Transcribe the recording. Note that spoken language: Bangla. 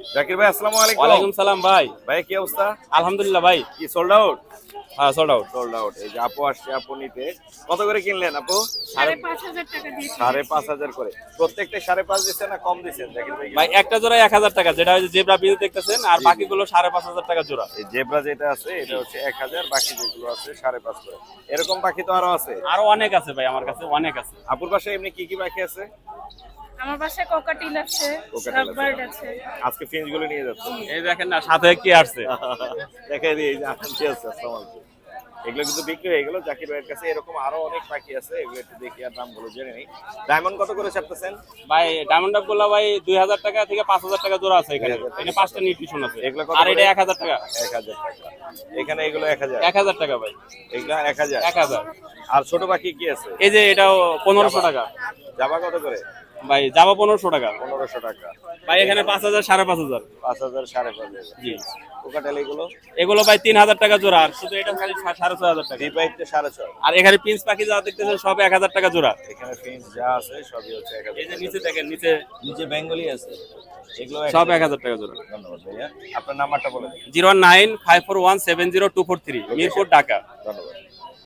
জাকির ভাই আসসালামু আলাইকুম। ওয়ালাইকুম সালাম ভাই। ভাই কি অবস্থা? আলহামদুলিল্লাহ ভাই। কি সোল্ড আউট? হ্যাঁ সোল্ড আউট। Sold out. এই যে আপু আসছে, আপু নিতে। কত করে কিনলেন আপু? 5,500 টাকা দিয়েছি। 5,500 করে। প্রত্যেকটা 5,500 দিচ্ছেন না কম দিচ্ছেন জাকির ভাই? ভাই একটা জোড়া 1000 টাকা, যেটা হচ্ছে জেব্রা পিস দেখতেছেন, আর জি, জি। বাকিগুলো 5,500 টাকা জোড়া। এই জেব্রা যেটা আছে এটা হচ্ছে 1000, বাকি যেগুলো আছে 5,500 করে। এরকম পাখি তো আরো আছে। আরো অনেক আছে ভাই, আমার কাছে অনেক আছে। আপুর পাশে এমনি কি কি পাখি আছে? আমার বাসায় কোকাটিল আছে, কোকাটেল আছে। লাভবার্ড আছে। আজকে ফিঞ্চ গুলো নিয়ে যাচ্ছে। এই দেখেন না, সাথে কি আসছে। দেখাই দিই, এই যে আনটি আছে। আসসালামু আলাইকুম। এগুলো কিন্তু বিক্রি হয়ে গেল জাকির ভাইয়ের কাছে। এরকম আরো অনেক পাখি আছে, এগুলো একটু দেখি আর দামগুলো জেনে নেই। ডায়মন্ড কত করে ছাড়তেছেন? ভাই ডায়মন্ড ডাব গুলো ভাই 2000 টাকা থেকে 5000 টাকা জোড়া আছে এখানে। 2000 টাকা। এখানে 5টা নিউট্রিশন আছে। এগুলো কত আর করে? এটা 1000 টাকা। 1000 টাকা। এখানে এগুলো 1000। 1000 টাকা ভাই। এগুলো 1000। 1000। আর ছোট পাখি কি আছে? এই যে এটাও 1500 টাকা। জাবা কত করে? ভাই যাবো 1500 টাকা। 1500 টাকা। ভাই এখানে 5000, 5,500। 5000, 5,500। জি। কোকাটেল এগুলো? এগুলো ভাই 3000 টাকা জোড়া, আর শুধু এটা খালি 6500 টাকা। ডিপাইটে 6,500। আর এখানে পিন্স পাখি যা দেখতেছেন সব 1000 টাকা জোড়া। এখানে ফিঞ্চ যা আছে সবই হচ্ছে 1000। এই যে নিচে দেখেন, নিচে নিচে বেঙ্গলি আছে। এগুলো সব 1000 1000 টাকা জোড়া। ধন্যবাদ ভাইয়া। আপনার নাম্বারটা বলে দিন। 01954170243, মিরপুর, ঢাকা। ধন্যবাদ।